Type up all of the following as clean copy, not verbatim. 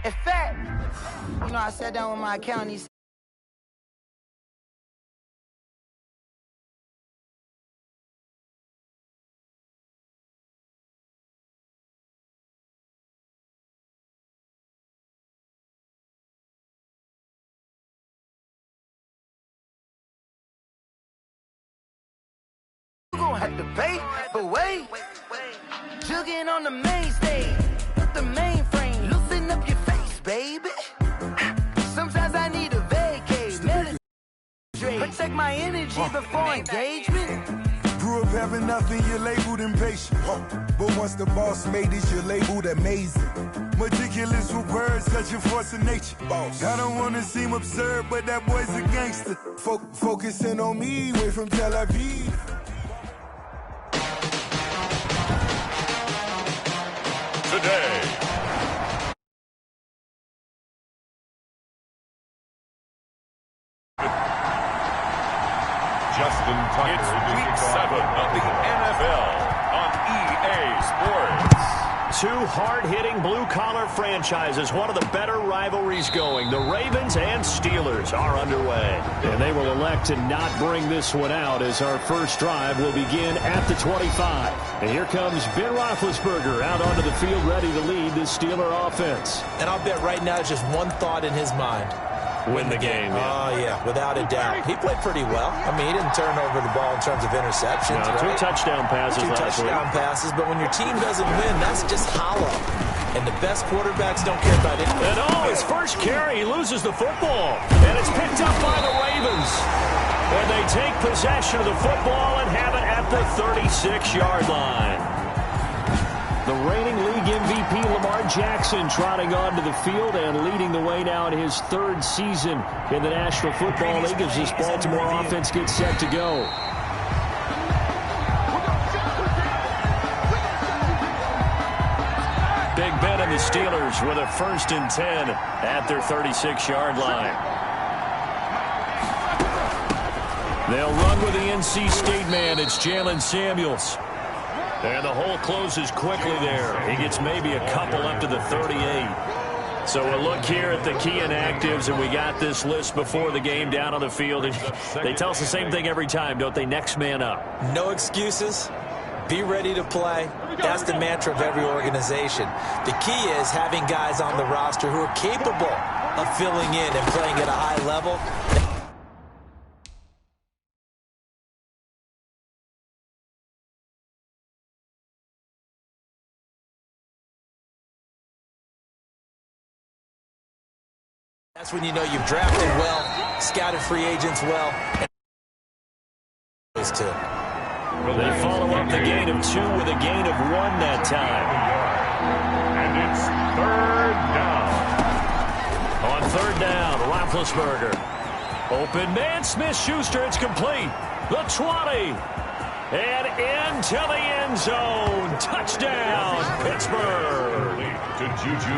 In fact, I sat down with my accountant. He said, you gon' have to pay, but wait. Jugging on the main stage, with the mainframe, loosen up your face, baby. Sometimes I need a vacate, meditate, protect my energy before engagement. Grew up having nothing, you're labeled impatient. But once the boss made it, you're labeled amazing. Meticulous with words, such a force of nature. I don't wanna seem absurd, but that boy's a gangster. Focusing on me, way from Tel Aviv. Today. Justin Tucker. It's week 7 of the NFL on EA Sports. Two hard-hitting blue-collar franchises, one of the better rivalries going. The Ravens and Steelers are underway. And they will elect to not bring this one out as our first drive will begin at the 25. And here comes Ben Roethlisberger out onto the field ready to lead the Steeler offense. And I'll bet right now just one thought in his mind. Win the game. Oh, yeah, without a doubt. He played pretty well. I mean, he didn't turn over the ball in terms of interceptions. No, right? 2 touchdown passes last week. 2 touchdown passes, but when your team doesn't win, that's just hollow. And the best quarterbacks don't care about it. And his first carry, he loses the football. And it's picked up by the Ravens. And they take possession of the football and have it at the 36-yard line. The reigning league MVP Lamar Jackson trotting onto the field and leading the way now in his 3rd season in the National Football League as this Baltimore offense gets set to go. Big Ben and the Steelers with a 1st and 10 at their 36-yard line. They'll run with the NC State man. It's Jalen Samuels. And the hole closes quickly there. He gets maybe a couple up to the 38. So we'll look here at the key inactives, and we got this list before the game down on the field. And they tell us the same thing every time, don't they? Next man up. No excuses. Be ready to play. That's the mantra of every organization. The key is having guys on the roster who are capable of filling in and playing at a high level. That's when you know you've drafted well, scouted free agents well. Those two. They follow up the gain of 2 with a gain of 1 that time. And it's 3rd down. On 3rd down, Roethlisberger. Open man, Smith-Schuster, it's complete. The 20. And into the end zone. Touchdown, Pittsburgh.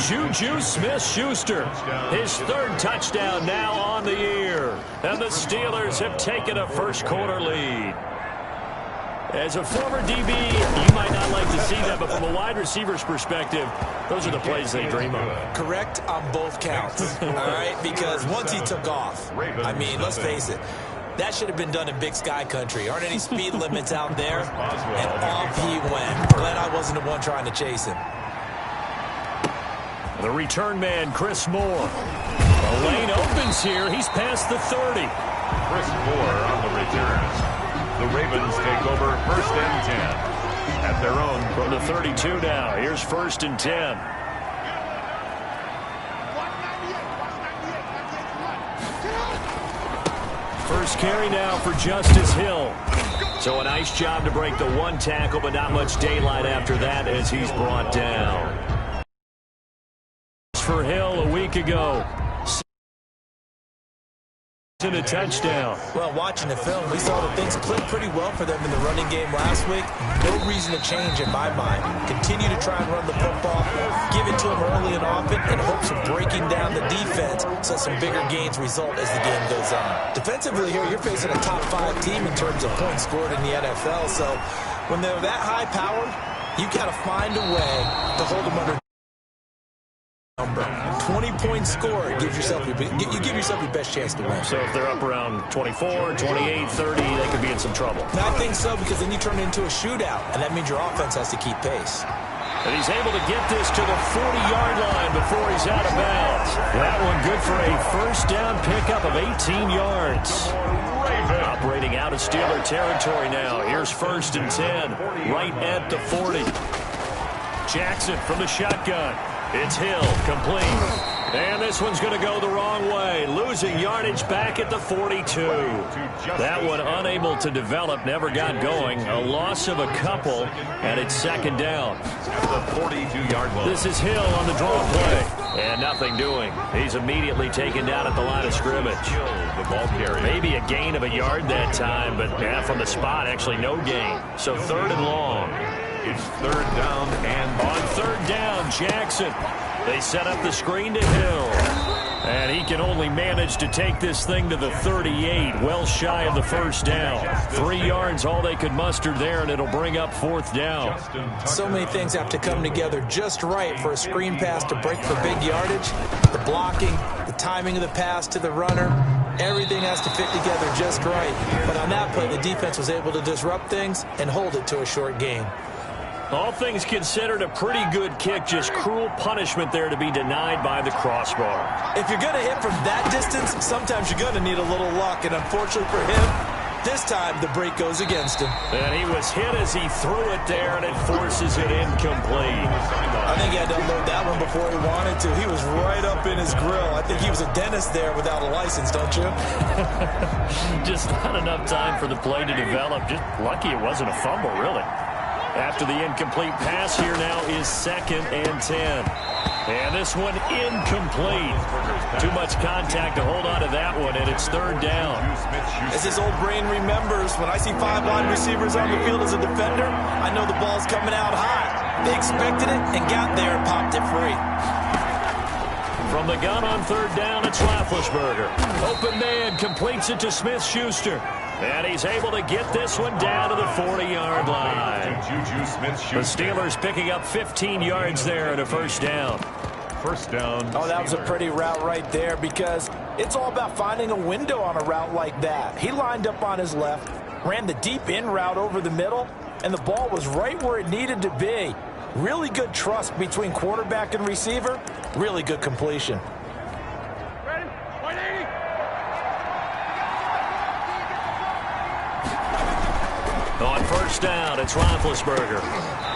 Juju Smith-Schuster, his 3rd touchdown now on the year. And the Steelers have taken a first-quarter lead. As a former DB, you might not like to see that, but from a wide receiver's perspective, those are the plays they dream of. Correct on both counts, all right? Because once he took off, I mean, let's face it, that should have been done in Big Sky country. Aren't any speed limits out there? And off he went. Glad I wasn't the one trying to chase him. The return man, Chris Moore. The lane opens here. He's past the 30. Chris Moore on the return. The Ravens take over 1st and 10 at their own. From the 32 now. Here's 1st and 10. First carry now for Justice Hill. So a nice job to break the 1 tackle, but not much daylight after that as he's brought down. For Hill a week ago. In a touchdown. Well, watching the film, we saw that things clicked pretty well for them in the running game last week. No reason to change in my mind. Continue to try and run the football, give it to them early and often, in hopes of breaking down the defense so some bigger gains result as the game goes on. Defensively here, you're facing a top 5 team in terms of points scored in the NFL, so when they're that high-powered, you've got to find a way to hold them under number. 20-point score, you give yourself your best chance to win. So if they're up around 24, 28, 30, they could be in some trouble. No, I think so, because then you turn it into a shootout, and that means your offense has to keep pace. And he's able to get this to the 40-yard line before he's out of bounds. That one good for a first down pickup of 18 yards. Operating out of Steeler territory now. Here's 1st and 10, right at the 40. Jackson from the shotgun. It's Hill, complete. And this one's going to go the wrong way. Losing yardage back at the 42. That one unable to develop, never got going. A loss of a couple, and it's 2nd down. At the 42-yard line. This is Hill on the draw play. And nothing doing. He's immediately taken down at the line of scrimmage. The ball carrier. Maybe a gain of a yard that time, but from the spot, actually no gain. So 3rd and long. It's 3rd down and on 3rd down, Jackson. They set up the screen to Hill. And he can only manage to take this thing to the 38, well shy of the 1st down. 3 yards, all they could muster there, and it'll bring up 4th down. So many things have to come together just right for a screen pass to break for big yardage. The blocking, the timing of the pass to the runner, everything has to fit together just right. But on that play, the defense was able to disrupt things and hold it to a short gain. All things considered, a pretty good kick, just cruel punishment there to be denied by the crossbar. If you're going to hit from that distance, sometimes you're going to need a little luck, and unfortunately for him, this time the break goes against him. And he was hit as he threw it there, and it forces it incomplete. I think he had to unload that one before he wanted to. He was right up in his grill. I think he was a dentist there without a license, don't you? Just not enough time for the play to develop. Just lucky it wasn't a fumble, really. After the incomplete pass, here now is 2nd and 10. And this one incomplete. Too much contact to hold on to that one, and it's 3rd down. As his old brain remembers, when I see 5 wide receivers on the field as a defender, I know the ball's coming out hot. They expected it and got there and popped it free. From the gun on 3rd down, it's Roethlisberger. Open man, completes it to Smith-Schuster. And he's able to get this one down to the 40-yard line. The Steelers picking up 15 yards there at a 1st down. 1st down. Oh, that was a pretty route right there, because it's all about finding a window on a route like that. He lined up on his left, ran the deep in route over the middle, and the ball was right where it needed to be. Really good trust between quarterback and receiver. Really good completion. On 1st down, it's Roethlisberger.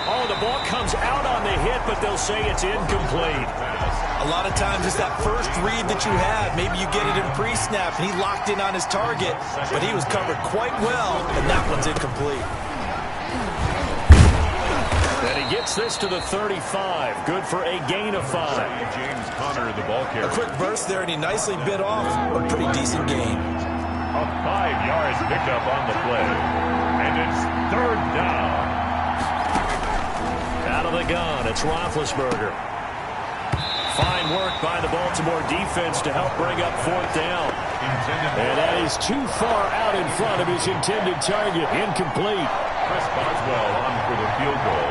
Oh, the ball comes out on the hit, but they'll say it's incomplete. A lot of times it's that first read that you have. Maybe you get it in pre-snap, and he locked in on his target, but he was covered quite well, and that one's incomplete. And he gets this to the 35. Good for a gain of 5. James Conner, the ball carrier. A quick burst there, and he nicely bit off a pretty decent gain. A 5 yards pickup on the play. And it's 3rd down. Out of the gun, it's Roethlisberger. Fine work by the Baltimore defense to help bring up 4th down. And that is too far out in front of his intended target. Incomplete. Chris Boswell on for the field goal.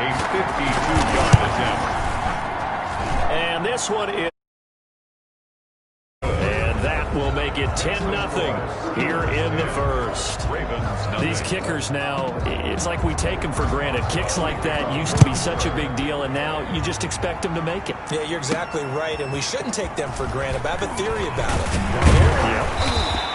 A 52-yard attempt. And this one is... And that will make it 10-0 here in the 1st. These kickers now, it's like we take them for granted. Kicks like that used to be such a big deal, and now you just expect them to make it. Yeah, you're exactly right, and we shouldn't take them for granted, but I have a theory about it.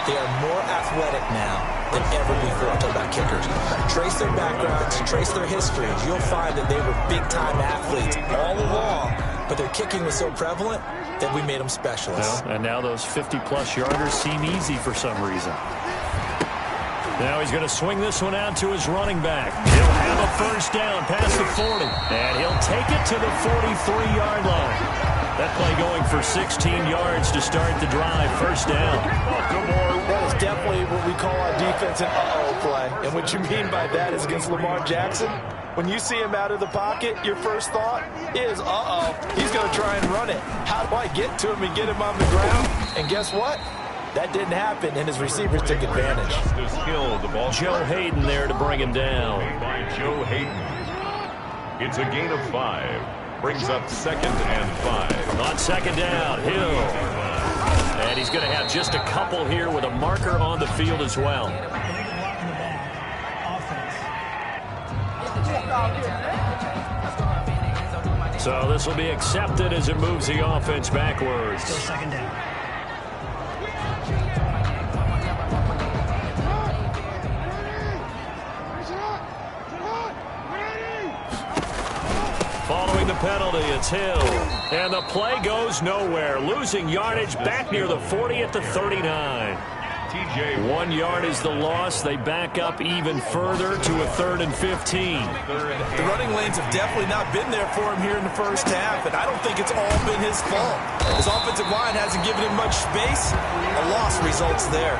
They are more athletic now than ever before. I'm talking about kickers. Trace their backgrounds, trace their histories. You'll find that they were big-time athletes all along, but their kicking was so prevalent that we made them specialists. Well, and now those 50-plus yarders seem easy for some reason. Now he's going to swing this one out to his running back. He'll have a 1st down past the 40, and he'll take it to the 43-yard line. That play going for 16 yards to start the drive. 1st down. That is definitely what we call our defense an uh-oh play. And what you mean by that is against Lamar Jackson, when you see him out of the pocket, your first thought is, uh-oh, he's going to try and run it. How do I get to him and get him on the ground? And guess what? That didn't happen, and his receivers took advantage. Joe Hayden there to bring him down. By Joe Hayden. It's a gain of 5. Brings up 2nd and 5. On 2nd down, Hill. And he's going to have just a couple here with a marker on the field as well. So this will be accepted as it moves the offense backwards. Still 2nd down. Following the penalty, it's Hill. And the play goes nowhere. Losing yardage back near the 40 at the 39. 1 yard is the loss. They back up even further to a 3rd and 15. The running lanes have definitely not been there for him here in the first half, and I don't think it's all been his fault. His offensive line hasn't given him much space. A loss results there.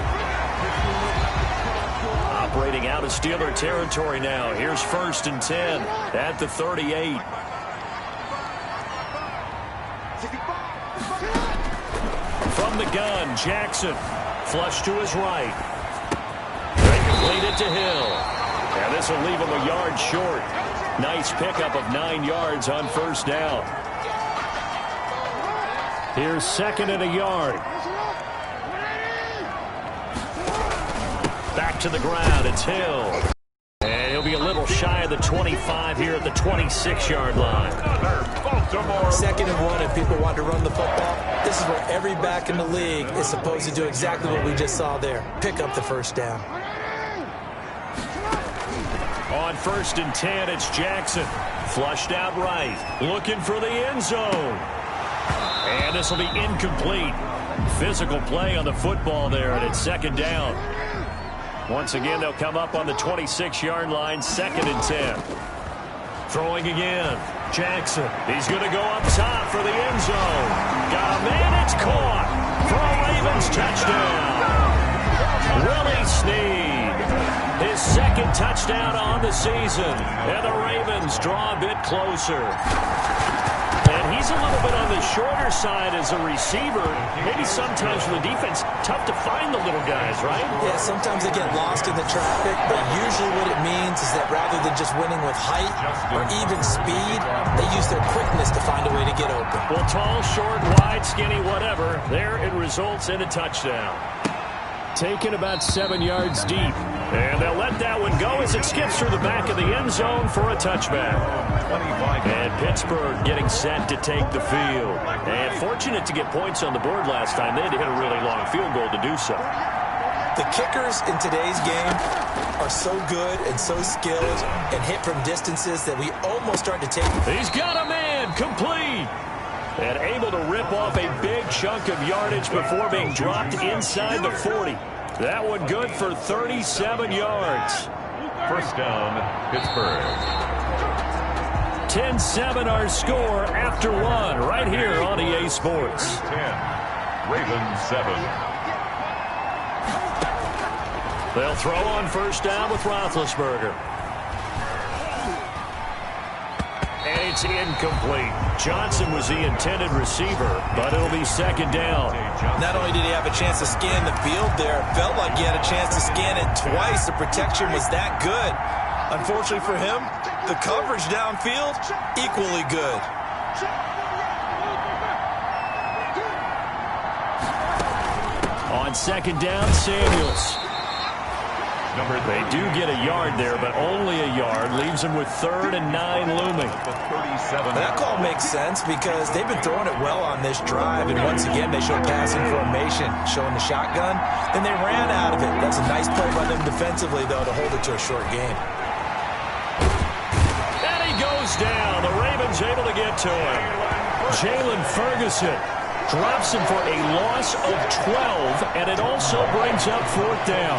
Operating out of Steeler territory now. Here's 1st and 10 at the 38. From the gun, Jackson. Flush to his right. They complete it to Hill. And this will leave him a yard short. Nice pickup of 9 yards on 1st down. Here's 2nd and a yard. Back to the ground. It's Hill. And he'll be a little shy of the 25 here at the 26-yard line. 2nd and 1 if people want to run the football. This is where every back in the league is supposed to do exactly what we just saw there. Pick up the 1st down. On 1st and 10, it's Jackson. Flushed out right. Looking for the end zone. And this will be incomplete. Physical play on the football there, and it's 2nd down. Once again, they'll come up on the 26-yard line, 2nd and 10. Throwing again. Jackson. He's going to go up top for the end zone. Got a man. It's caught for a Ravens touchdown. Willie Snead. His 2nd touchdown on the season. And the Ravens draw a bit closer. And he's a little bit on the shorter side as a receiver. Maybe sometimes for the defense, tough to find the little guys, right? Yeah, sometimes they get lost in the traffic, but usually what it means is that rather than just winning with height or even speed, they use their quickness to find a way to get open. Well, tall, short, wide, skinny, whatever, there it results in a touchdown. Taken about 7 yards deep. And they'll let that one go as it skips through the back of the end zone for a touchback. And Pittsburgh getting set to take the field. And fortunate to get points on the board last time. They had to hit a really long field goal to do so. The kickers in today's game are so good and so skilled and hit from distances that we almost start to take. He's got a man, complete. And able to rip off a big chunk of yardage before being dropped inside the 40. That one good for 37 yards. 1st down, Pittsburgh. 10-7 our score after 1 right here on EA Sports. 10, Ravens 7. They'll throw on 1st down with Roethlisberger. And it's incomplete. Johnson was the intended receiver, but it'll be 2nd down. Not only did he have a chance to scan the field there, it felt like he had a chance to scan it twice. The protection was that good. Unfortunately for him, the coverage downfield, equally good. On 2nd down, Samuels. They do get a yard there, but only a yard. Leaves them with 3rd and 9 looming. That call makes sense because they've been throwing it well on this drive, and once again they show passing formation, showing the shotgun. Then they ran out of it. That's a nice play by them defensively, though, to hold it to a short game. And he goes down. The Ravens able to get to him. Jalen Ferguson drops him for a loss of 12, and it also brings up 4th down.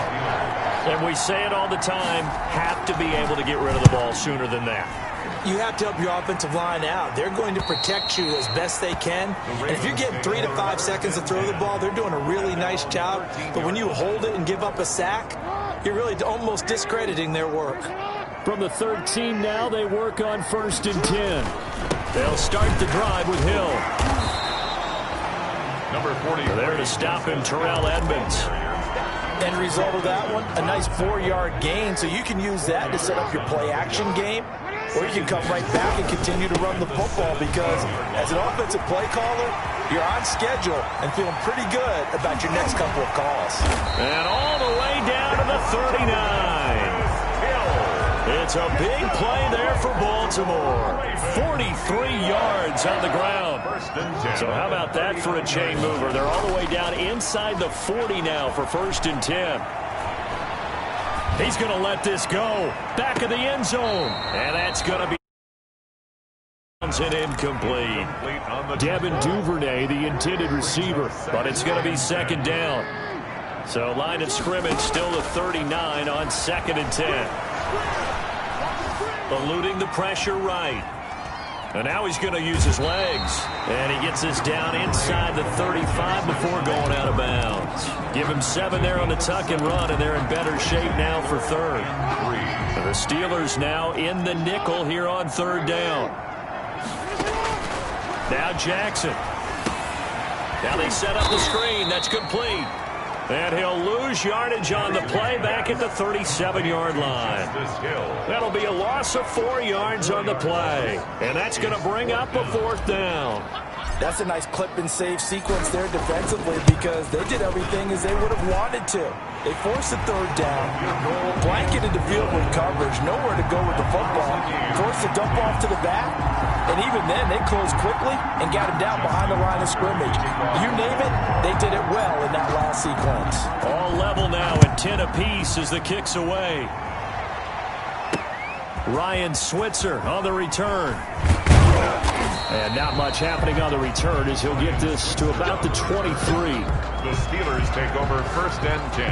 And we say it all the time, have to be able to get rid of the ball sooner than that. You have to help your offensive line out. They're going to protect you as best they can. And if you're getting 3 to 5 seconds to throw the ball, they're doing a really nice job. But when you hold it and give up a sack, you're really almost discrediting their work. From the 13 now, they work on 1st and 10. They'll start the drive with Hill. Number 40. There to stop him, Terrell Edmonds. End result of that one, a nice 4-yard gain, so you can use that to set up your play-action game. or you can come right back and continue to run the football, because as an offensive play caller, you're on schedule and feeling pretty good about your next couple of calls. And all the way down to the 39. It's a big play there for Baltimore. 43 yards on the ground. So how about that for a chain mover? They're all the way down inside the 40 now for 1st and 10. He's going to let this go. Back of the end zone. And that's going to be and incomplete. Devin Duvernay, the intended receiver, but it's going to be 2nd down. So line of scrimmage still the 39 on 2nd and 10. Eluding the pressure right. And now he's going to use his legs. And he gets this down inside the 35 before going out of bounds. Give him 7 there on the tuck and run, and they're in better shape now for 3rd. The Steelers now in the nickel here on 3rd down. Now Jackson. Now they set up the screen. That's complete. And he'll lose yardage on the play back at the 37-yard line. That'll be a loss of 4 yards on the play. And that's going to bring up a 4th down. That's a nice clip and save sequence there defensively, because they did everything as they would have wanted to. They forced the 3rd down, blanketed the field with coverage, nowhere to go with the football, forced the dump off to the back, and even then they closed quickly and got him down behind the line of scrimmage. You name it, they did it well in that last sequence. All level now at 10 apiece as the kick's away. Ryan Switzer on the return. And not much happening on the return as he'll get this to about the 23. The Steelers take over 1st and 10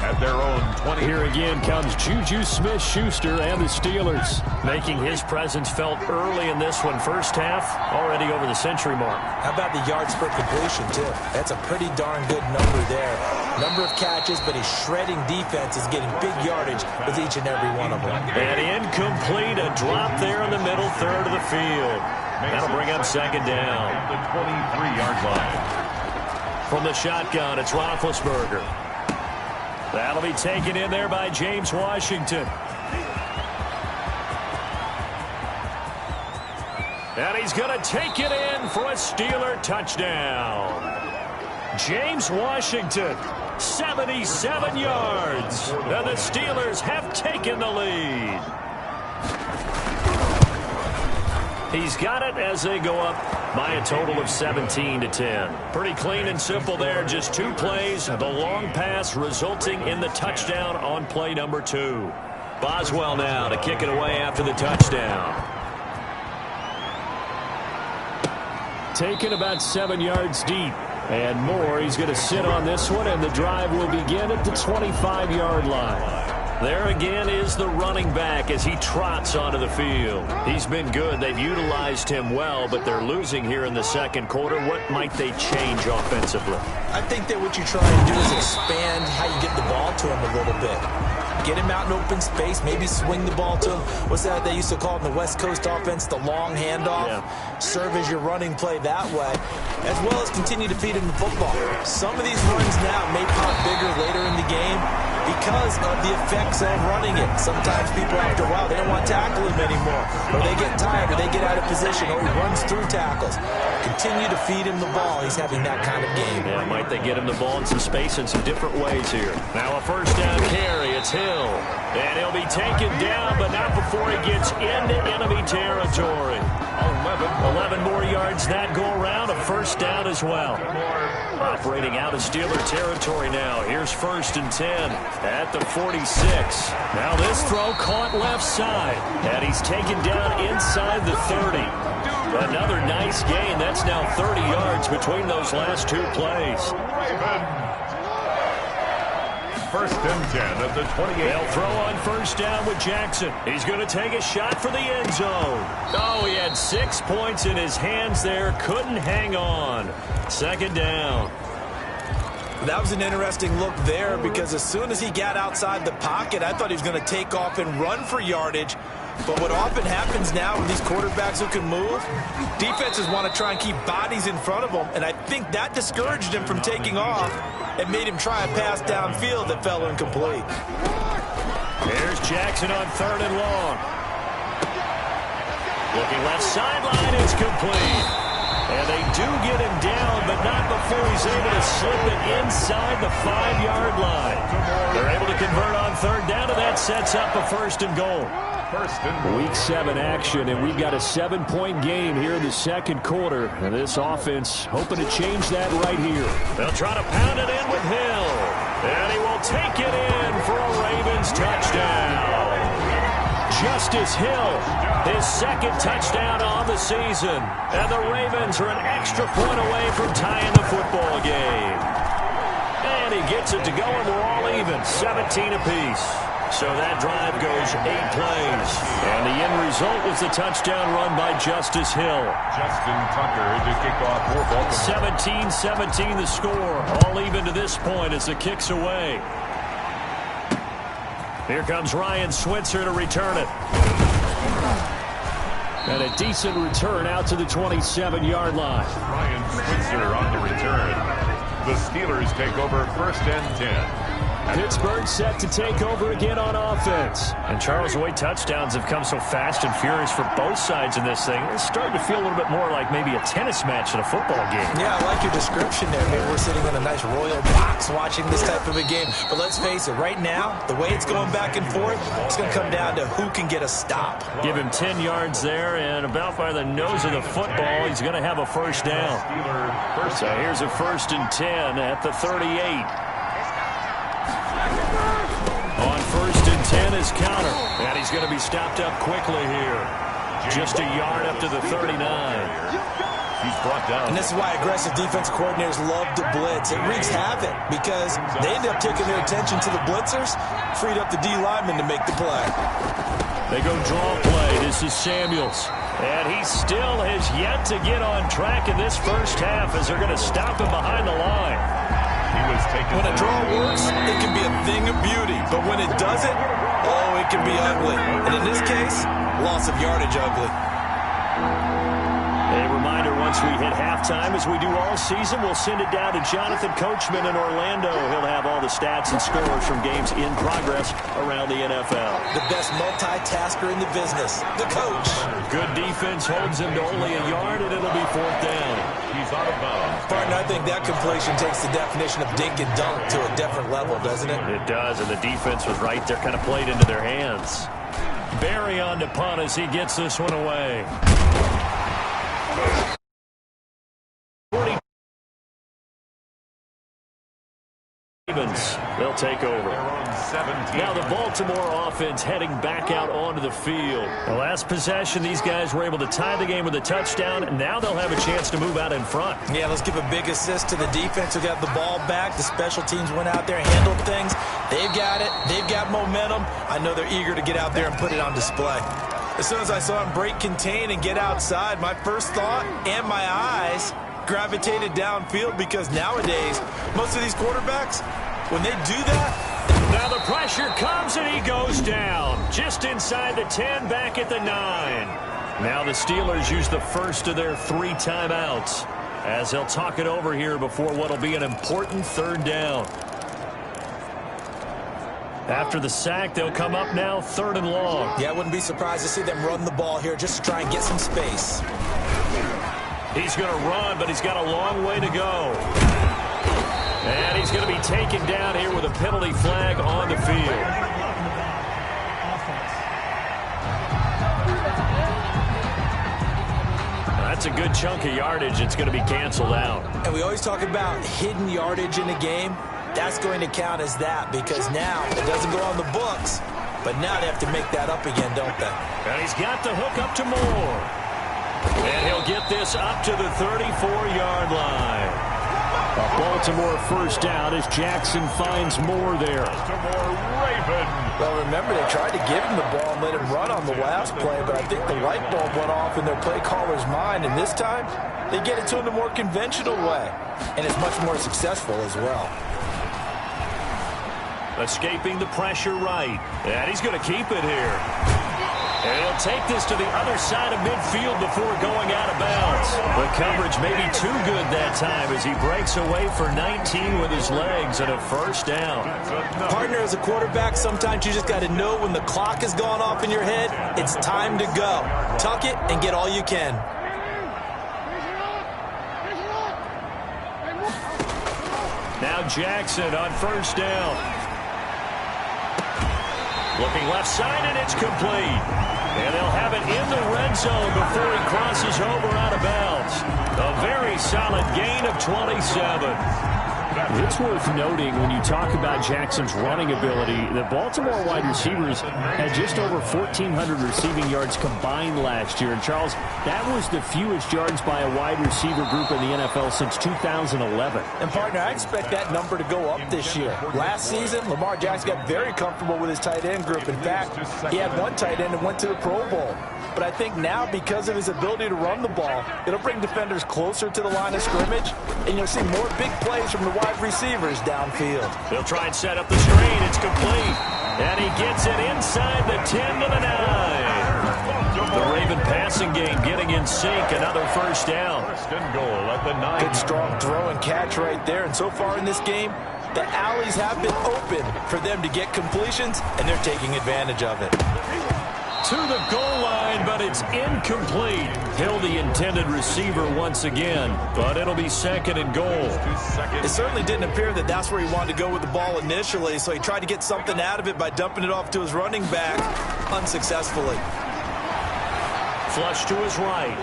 at their own 20. Here again comes Juju Smith-Schuster and the Steelers, making his presence felt early in this one. First half, already over the century mark. How about the yards per completion, too? That's a pretty darn good number there. Number of catches, but his shredding defense is getting big yardage with each and every one of them. And incomplete, a drop there in the middle third of the field. That'll bring up 2nd down. The 23-yard line. From the shotgun, it's Roethlisberger. That'll be taken in there by James Washington. And he's going to take it in for a Steeler touchdown. James Washington, 77 yards. And the Steelers have taken the lead. He's got it as they go up by a total of 17-10. Pretty clean and simple there. Just 2 plays. The long pass resulting in the touchdown on play number 2. Boswell now to kick it away after the touchdown. Taken about 7 yards deep. And more. He's going to sit on this one, and the drive will begin at the 25-yard line. There again is the running back as he trots onto the field. He's been good. They've utilized him well, but they're losing here in the 2nd quarter. What might they change offensively? I think that what you try and do is expand how you get the ball to him a little bit. Get him out in open space, maybe swing the ball to him. What's that they used to call in the West Coast offense, the long handoff? Yeah. Serve as your running play that way, as well as continue to feed him the football. Some of these runs now may pop bigger later in the game because of the effects of running it. Sometimes people, after a while, they don't want to tackle him anymore, or they get tired, or they get out of position, or he runs through tackles. Continue to feed him the ball. He's having that kind of game. Yeah, might they get him the ball in some space in some different ways here. Now a 1st down carry. It's Hill. And he'll be taken down, but not before he gets into enemy territory. 11 more yards that go around. A 1st down as well. Operating out of Steeler territory now. Here's 1st and 10 at the 46. Now this throw caught left side. And he's taken down inside the 30. Another nice gain. That's now 30 yards between those last 2 plays. 1st and 10 at the 28. They'll throw on 1st down with Jackson. He's going to take a shot for the end zone. Oh, he had 6 points in his hands there. Couldn't hang on. 2nd down. That was an interesting look there, because as soon as he got outside the pocket, I thought he was going to take off and run for yardage. But what often happens now with these quarterbacks who can move, defenses want to try and keep bodies in front of them, and I think that discouraged him from taking off and made him try a pass downfield that fell incomplete. Here's Jackson on 3rd and long. Looking left sideline, it's complete. And they do get him down, but not before he's able to slip it inside the 5-yard line. They're able to convert on third down, and that sets up a first and goal. Week 7 action, and we've got a 7-point game here in the second quarter. And this offense hoping to change that right here. They'll try to pound it in with Hill. And he will take it in for a Ravens touchdown. Justice Hill, his second touchdown on the season. And the Ravens are an extra point away from tying the football game. And he gets it to go, and we're all even, 17 apiece. So that drive goes 8 plays. And the end result was the touchdown run by Justice Hill. Justin Tucker to kick off for Baltimore. 17-17 the score. All even to this point as the kick's away. Here comes Ryan Switzer to return it. And a decent return out to the 27-yard line. Ryan Switzer on the return. The Steelers take over first and 10. Pittsburgh set to take over again on offense. And Charles, the way touchdowns have come so fast and furious for both sides in this thing, it's starting to feel a little bit more like maybe a tennis match in a football game. Yeah, I like your description there. Maybe we're sitting in a nice royal box watching this type of a game. But let's face it, right now, the way it's going back and forth, it's going to come down to who can get a stop. Give him 10 yards there, and about by the nose of the football, he's going to have a first down. So here's a first and 10 at the 38. On first and 10 is counter. And he's going to be stopped up quickly here. Just a yard up to the 39. He's brought down. And this is why aggressive defense coordinators love to blitz. It wreaks havoc because they end up taking their attention to the blitzers, freed up the D lineman to make the play. They go draw play. This is Samuels. And he still has yet to get on track in this first half as they're going to stop him behind the line. When a draw works, it can be a thing of beauty. But when it doesn't, oh, it can be ugly. And in this case, loss of yardage ugly. A reminder, once we hit halftime, as we do all season, we'll send it down to Jonathan Coachman in Orlando. He'll have all the stats and scores from games in progress around the NFL. The best multitasker in the business, the coach. Good defense holds him to only a yard, and it'll be fourth down. He's out of bounds. Partner, I think that completion takes the definition of dink and dunk to a different level, doesn't it? It does, and the defense was right there, kind of played into their hands. Barry on to punt as he gets this one away. They'll take over. Now the Baltimore offense heading back out onto the field. The last possession, these guys were able to tie the game with a touchdown, and now they'll have a chance to move out in front. Yeah, let's give a big assist to the defense who got the ball back. The special teams went out there and handled things. They've got it. They've got momentum. I know they're eager to get out there and put it on display. As soon as I saw him break contain and get outside, my first thought and my eyes gravitated downfield because nowadays, most of these quarterbacks, when they do that, now the pressure comes and he goes down. Just inside the 10, back at the 9. Now the Steelers use the first of their 3 timeouts as they'll talk it over here before what will be an important third down. After the sack, they'll come up now 3rd and long. Yeah, I wouldn't be surprised to see them run the ball here just to try and get some space. He's going to run, but he's got a long way to go. And he's going to be taken down here with a penalty flag on the field. That's a good chunk of yardage. It's going to be canceled out. And we always talk about hidden yardage in a game. That's going to count as that because now it doesn't go on the books, but now they have to make that up again, don't they? And he's got the hook up to Moore. And he'll get this up to the 34-yard line. A Baltimore first down as Jackson finds Moore there. Baltimore Raven. Well, remember, they tried to give him the ball and let him run on the last play, but I think the light bulb went off in their play caller's mind, and this time they get it to him the more conventional way, and it's much more successful as well. Escaping the pressure right. And he's going to keep it here. And he'll take this to the other side of midfield before going out of bounds. The coverage may be too good that time as he breaks away for 19 with his legs and a first down. Partner, as as a quarterback, sometimes you just got to know when the clock has gone off in your head, it's time to go. Tuck it and get all you can. Now Jackson on first down. Looking left side, and it's complete. And they'll have it in the red zone before he crosses over out of bounds. A very solid gain of 27. It's worth noting when you talk about Jackson's running ability, the Baltimore wide receivers had just over 1,400 receiving yards combined last year. And, Charles, that was the fewest yards by a wide receiver group in the NFL since 2011. And, partner, I expect that number to go up this year. Last season, Lamar Jackson got very comfortable with his tight end group. In fact, he had one tight end that went to the Pro Bowl. But I think now, because of his ability to run the ball, it'll bring defenders closer to the line of scrimmage, and you'll see more big plays from the wide receivers downfield. They'll try and set up the screen. It's complete. And he gets it inside the 10 to the 9. The Raven passing game getting in sync. Another first down. First and goal at the 9. Good strong throw and catch right there. And so far in this game, the alleys have been open for them to get completions, and they're taking advantage of it. To the goal line, but it's incomplete. Hill, the intended receiver once again, but it'll be second and goal. It certainly didn't appear that that's where he wanted to go with the ball initially, so he tried to get something out of it by dumping it off to his running back unsuccessfully. Flush to his right.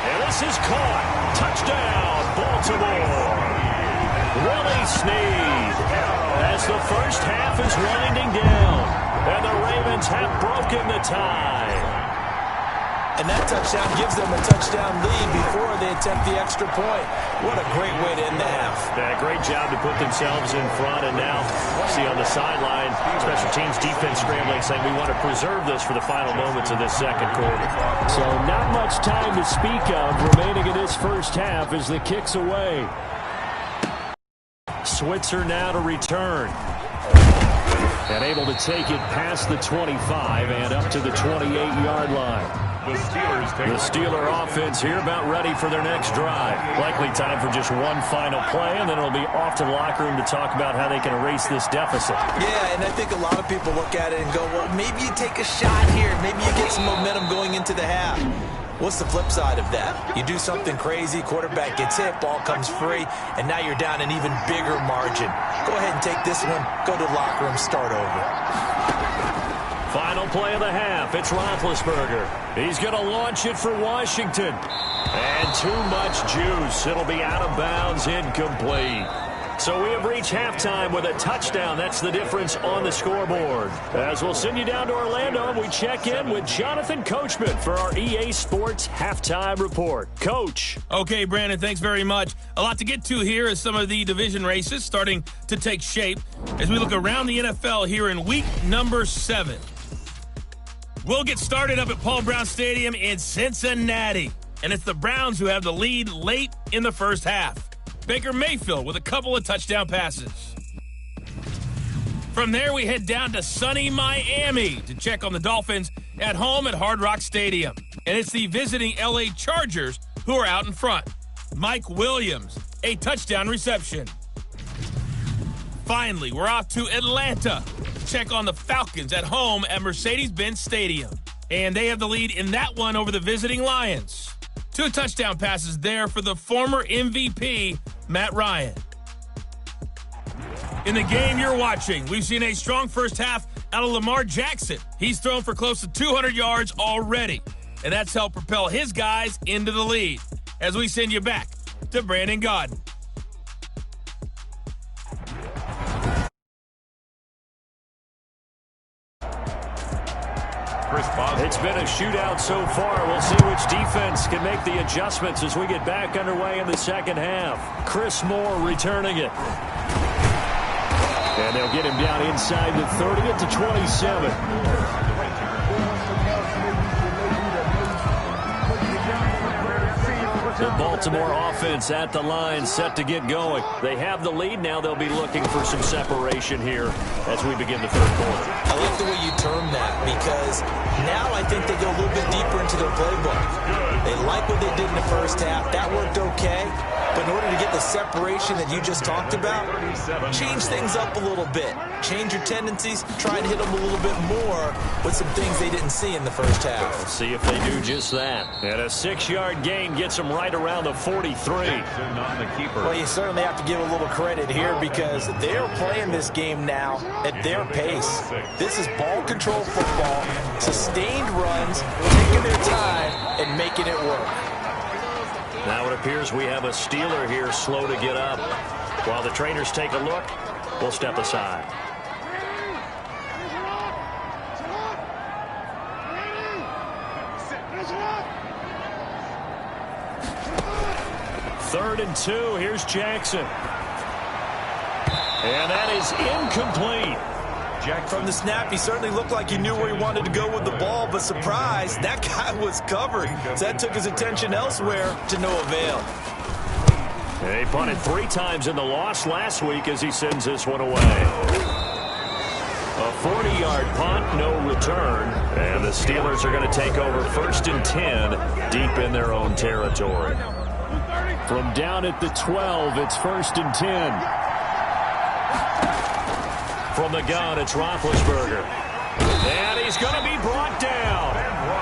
And this is caught. Touchdown, Baltimore. Willie Snead as the first half is winding down. And the Ravens have broken the tie. And that touchdown gives them a touchdown lead before they attempt the extra point. What a great way to end the half. Yeah, great job to put themselves in front. And now, see on the sideline, special teams defense scrambling, saying we want to preserve this for the final moments of this second quarter. So not much time to speak of remaining in this first half as the kick's away. Switzer now to return. And able to take it past the 25 and up to the 28-yard line. The Steeler offense here about ready for their next drive. Likely time for just one final play, and then it'll be off to the locker room to talk about how they can erase this deficit. Yeah, and I think a lot of people look at it and go, well, maybe you take a shot here. Maybe you get some momentum going into the half. What's the flip side of that? You do something crazy, quarterback gets hit, ball comes free, and now you're down an even bigger margin. Go ahead and take this one, go to the locker room, start over. Final play of the half, it's Roethlisberger. He's going to launch it for Washington. And too much juice. It'll be out of bounds, incomplete. So we have reached halftime with a touchdown. That's the difference on the scoreboard. As we'll send you down to Orlando, and we check in with Jonathan Coachman for our EA Sports Halftime Report. Coach. Okay, Brandon, thanks very much. A lot to get to here as some of the division races starting to take shape as we look around the NFL here in week number 7. We'll get started up at Paul Brown Stadium in Cincinnati, and it's the Browns who have the lead late in the first half. Baker Mayfield with a couple of touchdown passes. From there, we head down to sunny Miami to check on the Dolphins at home at Hard Rock Stadium. And it's the visiting LA Chargers who are out in front. Mike Williams, a touchdown reception. Finally, we're off to Atlanta to check on the Falcons at home at Mercedes-Benz Stadium. And they have the lead in that one over the visiting Lions. 2 touchdown passes there for the former MVP, Matt Ryan. In the game you're watching, we've seen a strong first half out of Lamar Jackson. He's thrown for close to 200 yards already, and that's helped propel his guys into the lead. As we send you back to Brandon Gaudin. It's been a shootout so far. We'll see which defense can make the adjustments as we get back underway in the second half. Chris Moore returning it. And they'll get him down inside the 30 at the 27. The Baltimore offense at the line, set to get going. They have the lead. Now they'll be looking for some separation here as we begin the third quarter. I like the way you term that, because now I think they go a little bit deeper into their playbook. They like what they did in the first half. That worked okay. But in order to get the separation that you just talked about, change things up a little bit. Change your tendencies, try and hit them a little bit more with some things they didn't see in the first half. Let's see if they do just that. And a 6-yard gain gets them right around the 43. Well, you certainly have to give a little credit here because they're playing this game now at their pace. This is ball control football, sustained runs, taking their time and making it work. Now it appears we have a Steeler here slow to get up. While the trainers take a look, we'll step aside. Third and 2. Here's Jackson. And that is incomplete. From the snap, he certainly looked like he knew where he wanted to go with the ball, but surprise, that guy was covered. So that took his attention elsewhere to no avail. He punted 3 times in the loss last week as he sends this one away. A 40-yard punt, no return. And the Steelers are going to take over 1st and 10 deep in their own territory. From down at the 12, it's 1st and 10. From the gun, it's Roethlisberger. And he's going to be brought down.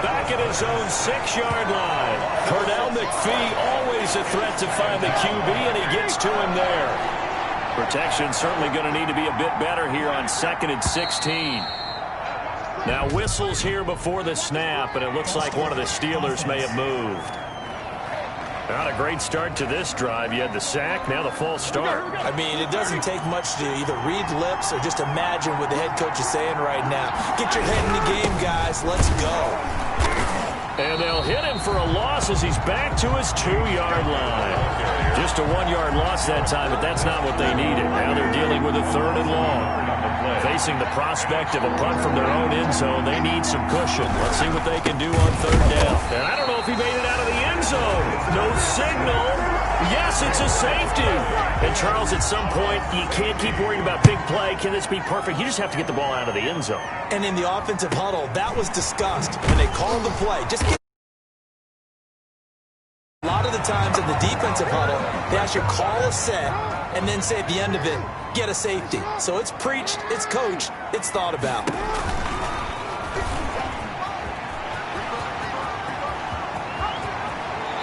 Back at his own 6-yard line. Pernell McPhee, always a threat to find the QB, and he gets to him there. Protection certainly going to need to be a bit better here on 2nd and 16. Now whistles here before the snap, and it looks like one of the Steelers may have moved. Not a great start to this drive. You had the sack, now the false start. I mean, it doesn't take much to either read lips or just imagine what the head coach is saying right now. Get your head in the game, guys. Let's go. And they'll hit him for a loss as he's back to his 2-yard line. Just a 1-yard loss that time, but that's not what they needed. Now they're dealing with a 3rd and long. Facing the prospect of a punt from their own end zone, they need some cushion. Let's see what they can do on 3rd down. And I don't know if he made it out of the end zone. No signal. Yes, it's a safety. And Charles, at some point, you can't keep worrying about big play. Can this be perfect? You just have to get the ball out of the end zone. And in the offensive huddle, that was discussed when they called the play. Just get a lot of the times in the defensive huddle, they actually call a set and then say at the end of it, get a safety. So it's preached, it's coached, it's thought about.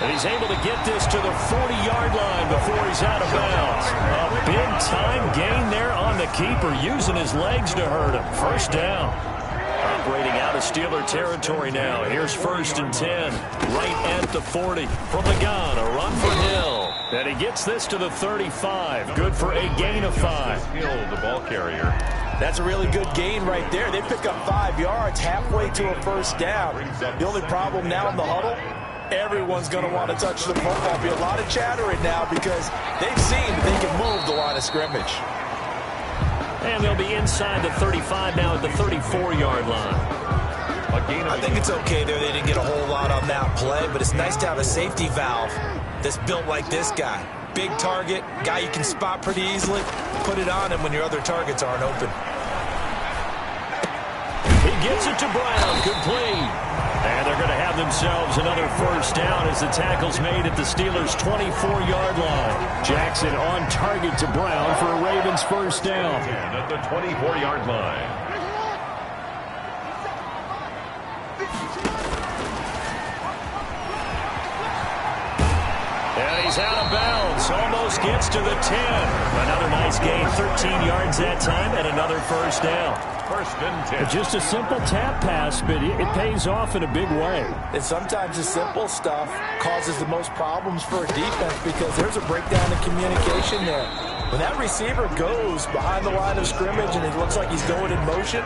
And he's able to get this to the 40-yard line before he's out of bounds. A big-time gain there on the keeper, using his legs to hurt him. 1st down. Operating out of Steeler territory now. Here's 1st and 10, right at the 40. From the gun, a run for Hill. And he gets this to the 35. Good for a gain of 5. Hill, the ball carrier. That's a really good gain right there. They pick up 5 yards halfway to a 1st down. The only problem now in the huddle, everyone's going to want to touch the football. There'll be a lot of chatter right now because they've seen that they can move the line of scrimmage. And they'll be inside the 35 now at the 34-yard line. I think it's okay there. They didn't get a whole lot on that play, but it's nice to have a safety valve that's built like this guy. Big target, guy you can spot pretty easily. Put it on him when your other targets aren't open. He gets it to Brown, complete. And they're going to have themselves another 1st down as the tackle's made at the Steelers' 24-yard line. Jackson on target to Brown for a Ravens 1st down. At the 24-yard line. And he's out of bounds. Almost gets to the 10. Another nice gain, 13 yards that time, and another 1st down. 1st and 10. Just a simple tap pass, but it pays off in a big way. And sometimes the simple stuff causes the most problems for a defense because there's a breakdown in communication there. When that receiver goes behind the line of scrimmage and it looks like he's going in motion,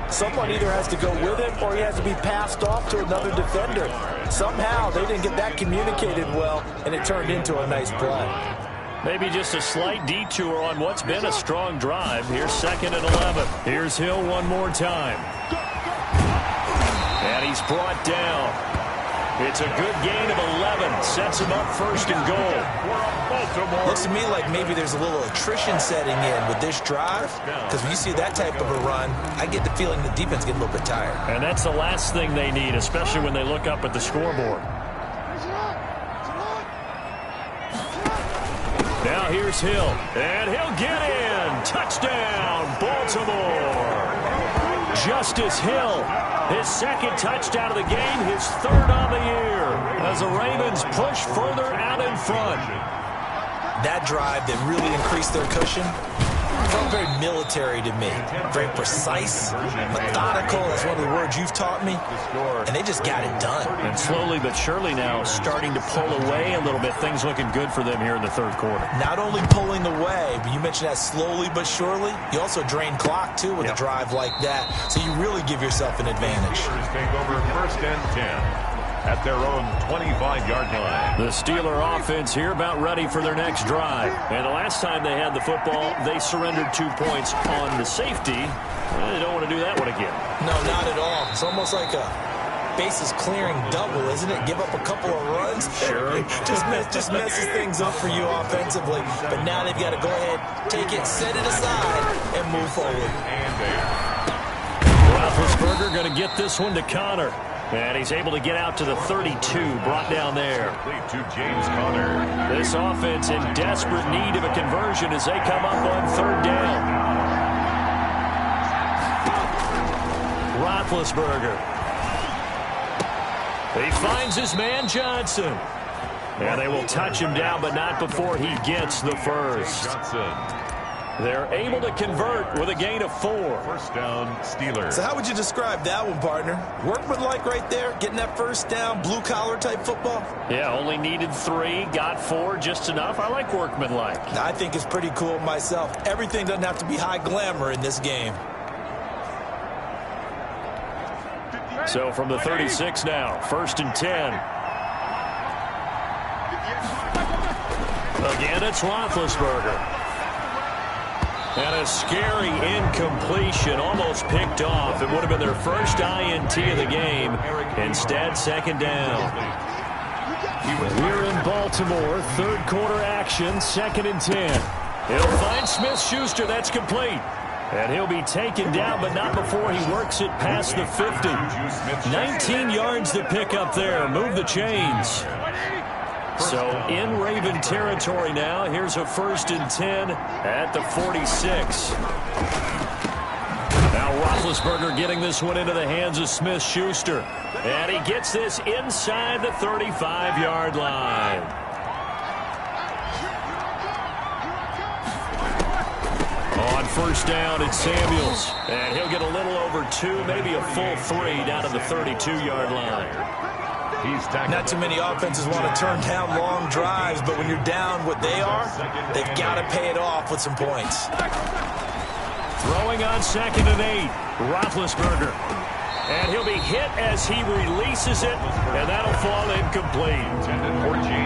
someone either has to go with him or he has to be passed off to another defender. Somehow they didn't get that communicated well, and it turned into a nice play. Maybe just a slight detour on what's been a strong drive. Here's 2nd and 11. Here's Hill one more time. And he's brought down. It's a good gain of 11. Sets him up 1st and goal. Looks to me like maybe there's a little attrition setting in with this drive, because when you see that type of a run, I get the feeling the defense getting a little bit tired. And that's the last thing they need, especially when they look up at the scoreboard. Now here's Hill, and he'll get in. Touchdown, Baltimore. Justice Hill, his second touchdown of the game, his third on the year, as the Ravens push further out in front. That drive that really increased their cushion felt very military to me. Very precise, methodical, that's one of the words you've taught me, and they just got it done. And slowly but surely now starting to pull away a little bit. Things looking good for them here in the third quarter. Not only pulling away, but you mentioned that slowly but surely, you also drain clock, too, with a drive like that, so you really give yourself an advantage. Take over first and 10. At their own 25-yard line. The Steeler offense here about ready for their next drive. And the last time they had the football, they surrendered 2 points on the safety. They don't want to do that one again. No, not at all. It's almost like a bases clearing double, isn't it? Give up a couple of runs. Sure. just messes things up for you offensively. But now they've got to go ahead, take it, set it aside, and move forward. Roethlisberger going to get this one to Connor. And he's able to get out to the 32, brought down there. To James Conner. This offense in desperate need of a conversion as they come up on third down. Roethlisberger. He finds his man Johnson. And they will touch him down, but not before he gets the first. Johnson. They're able to convert with a gain of 4. First down, Steelers. So how would you describe that one, partner? Workmanlike right there, getting that first down, blue-collar type football? Yeah, only needed 3, got 4, just enough. I like workmanlike. I think it's pretty cool myself. Everything doesn't have to be high glamour in this game. So from the 36 now, first and 10. Again, it's Roethlisberger. And a scary incompletion, almost picked off. It would have been their first INT of the game. Instead, second down. We're in Baltimore, third quarter action, second and 10. He'll find Smith-Schuster, that's complete. And he'll be taken down, but not before he works it past the 50. 19 yards to pick up there. Move the chains. So in Raven territory now. Here's a first and 10 at the 46. Now Roethlisberger getting this one into the hands of Smith-Schuster. And he gets this inside the 35-yard line. On first down, it's Samuels. And he'll get a little over 2, maybe a full 3 down to the 32-yard line. Not too many offenses want to turn down long drives, but when you're down what they are, they've got to pay it off with some points. Throwing on second and 8, Roethlisberger. And he'll be hit as he releases it, and that'll fall incomplete.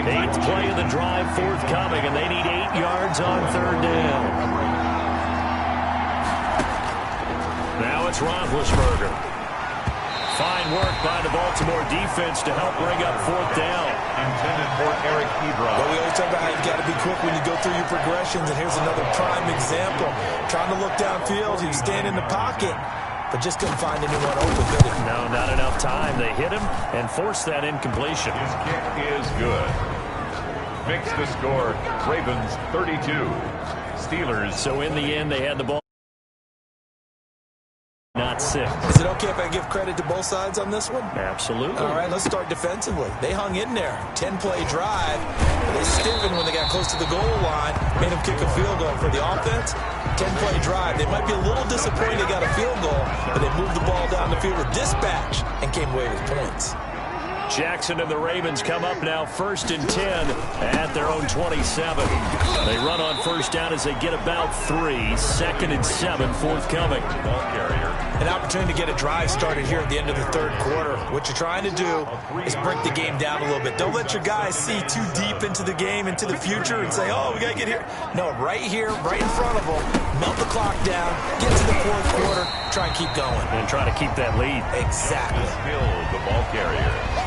8th play of the drive forthcoming, and they need 8 yards on third down. Now it's Roethlisberger. Fine work by the Baltimore defense to help bring up fourth down. Intended for Eric Ebron. Well, we always talk about how you've got to be quick when you go through your progressions, and here's another prime example. Trying to look downfield, he was standing in the pocket, but just couldn't find anyone open, did he? No, not enough time. They hit him and forced that incompletion. His kick is good. Makes the score, Ravens 32. Steelers. So in the end, they had the ball. Not 6. Is it okay if I give credit to both sides on this one? Absolutely. All right, let's start defensively. They hung in there. 10-play drive. They stiffened when they got close to the goal line. Made them kick a field goal for the offense. 10-play drive. They might be a little disappointed they got a field goal, but they moved the ball down the field with dispatch and came away with points. Jackson and the Ravens come up now first and 10 at their own 27. They run on first down as they get about 3. Second and 7 forthcoming. Ball carrier. An opportunity to get a drive started here at the end of the third quarter. What you're trying to do is break the game down a little bit. Don't let your guys see too deep into the game, into the future, and say, oh, we got to get here. No, right here, right in front of them. Melt the clock down, get to the fourth quarter, try and keep going. And try to keep that lead. Exactly. Hill, the ball carrier.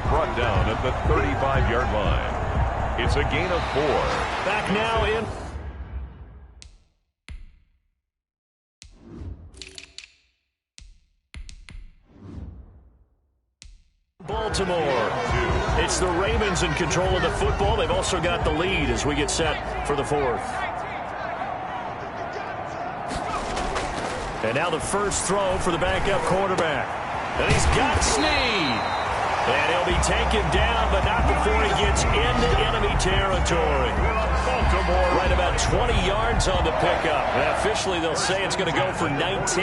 Brought down at the 35-yard line. It's a gain of 4. Back now in Baltimore. It's the Ravens in control of the football. They've also got the lead as we get set for the 4th. And now the first throw for the backup quarterback. And he's got Snead. And he'll be taken down, but not before he gets into enemy territory. Baltimore right about 20 yards on the pickup. And officially, they'll say it's going to go for 19.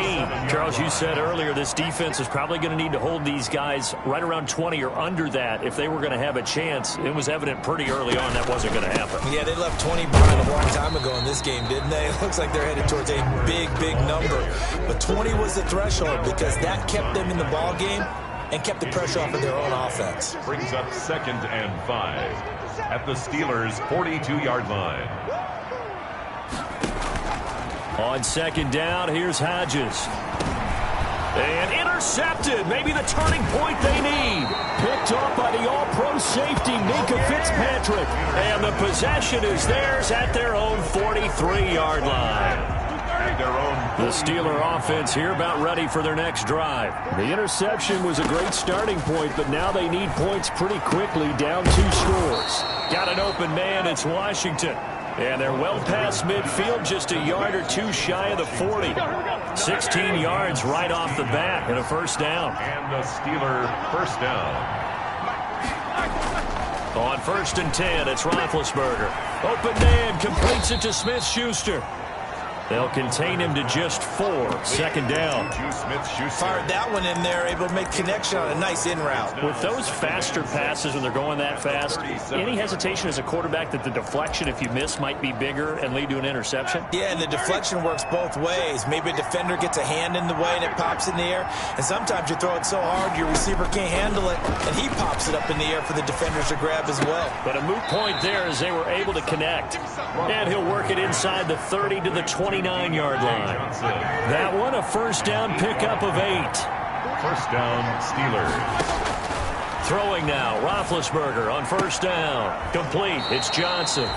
Charles, you said earlier this defense is probably going to need to hold these guys right around 20 or under that if they were going to have a chance. It was evident pretty early on that wasn't going to happen. Yeah, they left 20 behind a long time ago in this game, didn't they? It looks like they're headed towards a big, big number. But 20 was the threshold because that kept them in the ball game and kept the pressure off of their own offense. Brings up 2nd and 5 at the Steelers' 42-yard line. On 2nd down, here's Hodges. And intercepted. Maybe the turning point they need. Picked up by the all-pro safety, Minka Fitzpatrick. And the possession is theirs at their own 43-yard line. The Steeler offense here about ready for their next drive. The interception was a great starting point, but now they need points pretty quickly, down 2 scores. Got an open man, it's Washington. And they're well past midfield, just a yard or 2 shy of the 40. 16 yards right off the bat and a first down. And the Steeler first down. On 1st and 10, it's Roethlisberger. Open man, completes it to Smith-Schuster. They'll contain him to just 4. 2nd down. Fired that one in there, able to make connection on a nice in route. With those faster passes when they're going that fast, any hesitation as a quarterback that the deflection, if you miss, might be bigger and lead to an interception? Yeah, and the deflection works both ways. Maybe a defender gets a hand in the way and it pops in the air. And sometimes you throw it so hard your receiver can't handle it, and he pops it up in the air for the defenders to grab as well. But a moot point there as they were able to connect. And he'll work it inside the 30 to the 29-yard line. That one, a first down pickup of 8. First down, Steelers. Throwing now, Roethlisberger on 1st down. Complete, it's Johnson.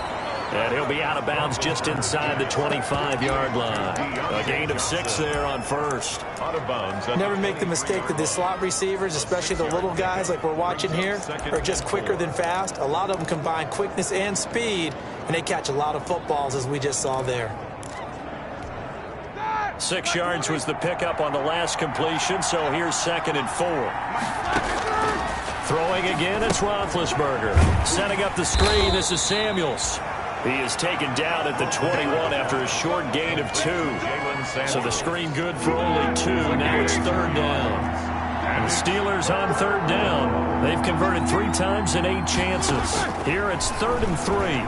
And he'll be out of bounds just inside the 25-yard line. A gain of 6 there on 1st. Out of bounds. Never make the mistake that the slot receivers, especially the little guys like we're watching here, are just quicker than fast. A lot of them combine quickness and speed, and they catch a lot of footballs, as we just saw there. 6 yards was the pickup on the last completion, so here's 2nd and 4. Throwing again, it's Roethlisberger. Setting up the screen, this is Samuels. He is taken down at the 21 after a short gain of 2. So the screen good for only 2. Now it's 3rd down. And the Steelers on 3rd down. They've converted 3 times in 8 chances. Here it's 3rd and 3.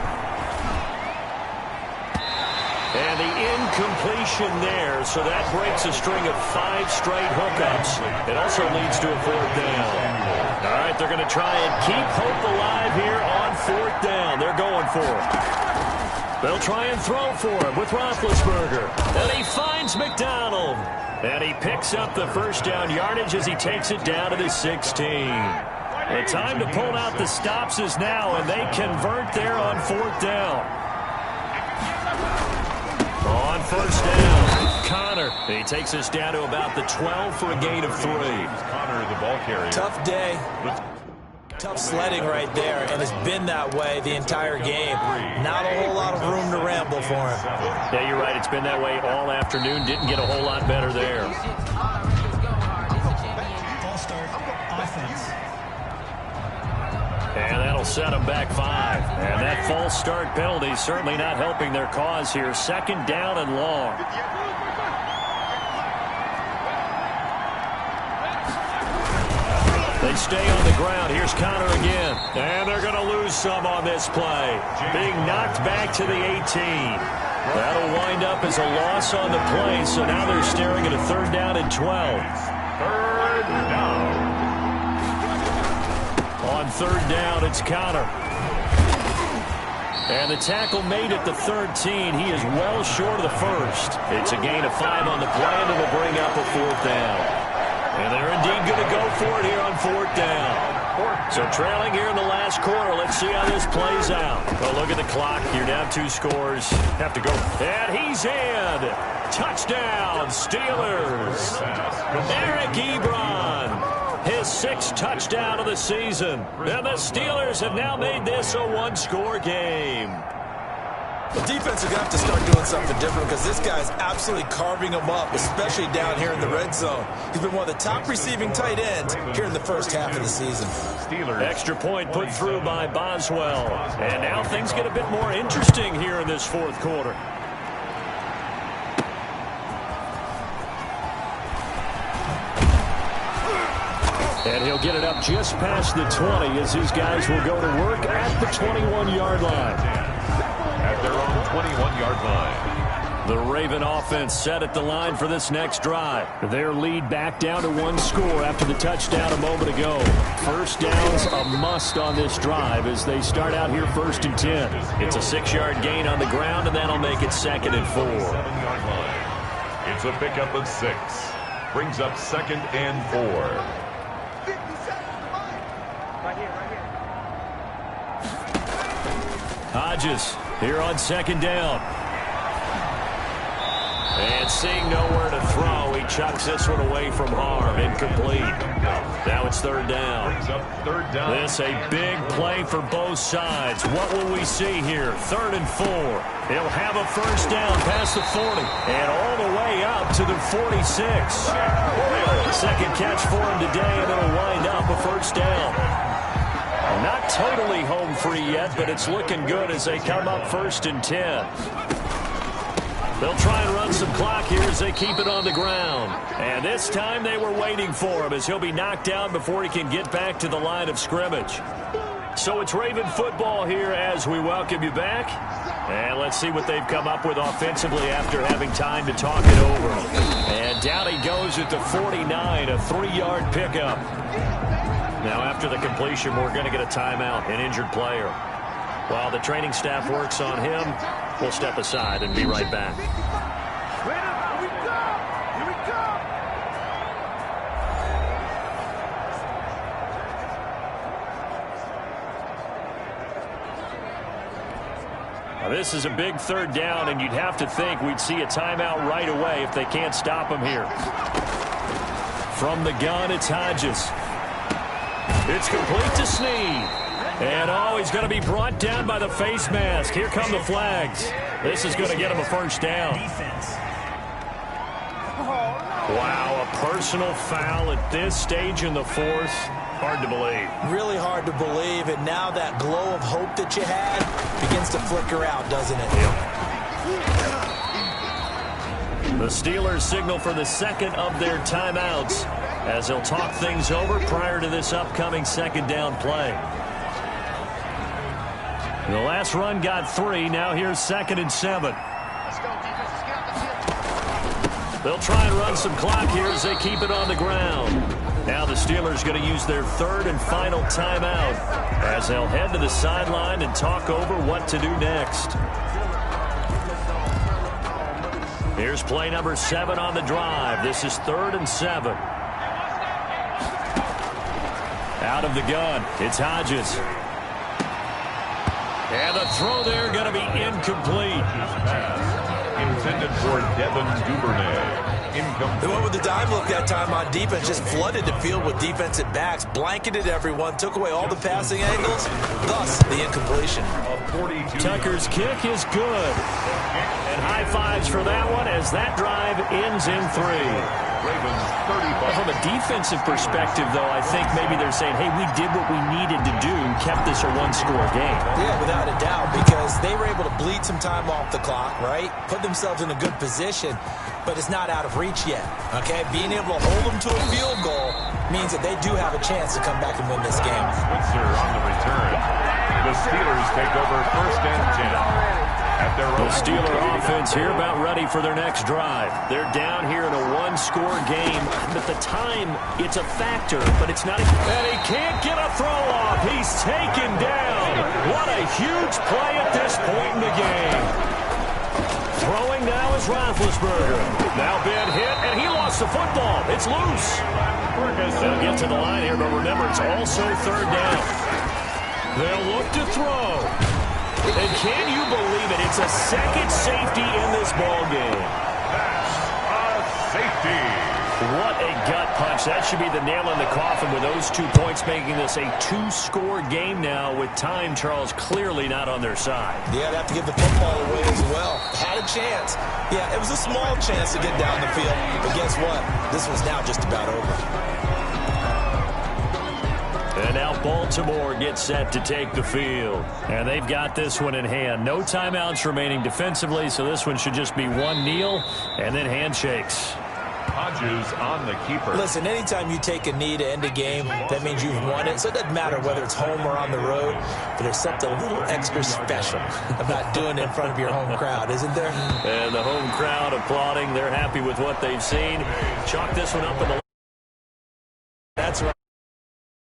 And the incompletion there, so that breaks a string of 5 straight hookups. It also leads to a 4th down. All right, they're going to try and keep hope alive here on 4th down. They're going for it. They'll try and throw for him with Roethlisberger. And he finds McDonald. And he picks up the first down yardage as he takes it down to the 16. The time to pull out the stops is now, and they convert there on 4th down. On 1st down, Connor. He takes us down to about the 12 for a gain of 3. Connor, the ball carrier. Tough day. Tough sledding right there, and it's been that way the entire game. Not a whole lot of room to ramble for him. Yeah, you're right. It's been that way all afternoon. Didn't get a whole lot better there. False start, offense. And that'll set them back 5. And that false start penalty certainly not helping their cause here. 2nd down and long. They stay on the ground. Here's Connor again. And they're going to lose some on this play. Being knocked back to the 18. That'll wind up as a loss on the play. So now they're staring at a 3rd down and 12. 3rd down. On 3rd down, it's Connor. And the tackle made at the 13. He is well short of the 1st. It's a gain of 5 on the play, and it'll bring up a 4th down. And they're indeed going to go for it here on 4th down. So trailing here in the last quarter. Let's see how this plays out. Well, look at the clock. You're down 2 scores. Have to go. And he's in. Touchdown, Steelers. Eric Ebron, his 6th touchdown of the season. And the Steelers have now made this a 1-score game. The defense is going to have to start doing something different because this guy's absolutely carving them up, especially down here in the red zone. He's been one of the top receiving tight ends here in the first half of the season. Extra point put through by Boswell. And now things get a bit more interesting here in this 4th quarter. And he'll get it up just past the 20 as these guys will go to work at the 21-yard line. At their own 21-yard line. The Raven offense set at the line for this next drive. Their lead back down to 1 score after the touchdown a moment ago. First down's a must on this drive as they start out here 1st and 10. It's a 6-yard gain on the ground, and that'll make it 2nd and 4. 7-yard line. It's a pickup of 6. Brings up 2nd and 4. Hodges here on 2nd down. And seeing nowhere to throw, he chucks this one away from harm. Incomplete. Now it's 3rd down. This a big play for both sides. What will we see here? 3rd and 4. He'll have a first down past the 40 and all the way up to the 46. Second catch for him today, and it'll wind up a first down. Not totally home free yet, but it's looking good as they come up 1st and 10. They'll try and run some clock here as they keep it on the ground. And this time they were waiting for him as he'll be knocked down before he can get back to the line of scrimmage. So it's Raven football here as we welcome you back. And let's see what they've come up with offensively after having time to talk it over. And down he goes at the 49, a 3-yard pickup. Now, after the completion, we're going to get a timeout, an injured player. While the training staff works on him, we'll step aside and be right back. Now, this is a big 3rd down, and you'd have to think we'd see a timeout right away if they can't stop him here. From the gun, it's Hodges. It's complete to Snead. And, he's going to be brought down by the face mask. Here come the flags. This is going to get him a first down. Wow, a personal foul at this stage in the 4th. Hard to believe. Really hard to believe, and now that glow of hope that you had begins to flicker out, doesn't it? The Steelers signal for the 2nd of their timeouts as they'll talk things over prior to this upcoming 2nd down play. The last run got 3. Now here's 2nd and 7. They'll try and run some clock here as they keep it on the ground. Now the Steelers going to use their 3rd and final timeout as they'll head to the sideline and talk over what to do next. Here's play number 7 on the drive. This is 3rd and 7. Out of the gun, it's Hodges. And the throw there going to be incomplete. Intended for Devin Duvernay. Incomplete. They went with the dive look that time on defense, just flooded the field with defensive backs, blanketed everyone, took away all the passing angles, thus the incompletion. Tucker's kick is good. And high fives for that one as that drive ends in 3. Ravens 35. From a defensive perspective, though, I think maybe they're saying, hey, we did what we needed to do, kept this a 1-score game. Yeah, without a doubt, because they were able to bleed some time off the clock, right? Put themselves in a good position, but it's not out of reach yet, okay? Being able to hold them to a field goal means that they do have a chance to come back and win this game. Switzer on the return. The Steelers take over 1st and 10. The Steeler offense here about ready for their next drive. They're down here in a 1-score game. At the time, it's a factor, but it's not. And he can't get a throw off. He's taken down. What a huge play at this point in the game. Throwing now is Roethlisberger. Now Ben hit, and he lost the football. It's loose. They'll get to the line here, but remember, it's also third down. They'll look to throw. And can you believe it? It's a second safety in this ball game. That's a safety. What a gut punch. That should be the nail in the coffin with those 2 points, making this a 2-score game now with time, Charles, clearly not on their side. Yeah, they have to give the football away as well. Had a chance. Yeah, it was a small chance to get down the field. But guess what? This one's now just about over. And now Baltimore gets set to take the field. And they've got this one in hand. No timeouts remaining defensively, so this one should just be one kneel and then handshakes. Hodges on the keeper. Listen, anytime you take a knee to end a game, that means you've won it. So it doesn't matter whether it's home or on the road, but there's something a little extra special about doing it in front of your home crowd, isn't there? And the home crowd applauding. They're happy with what they've seen. Chalk this one up in the... That's right.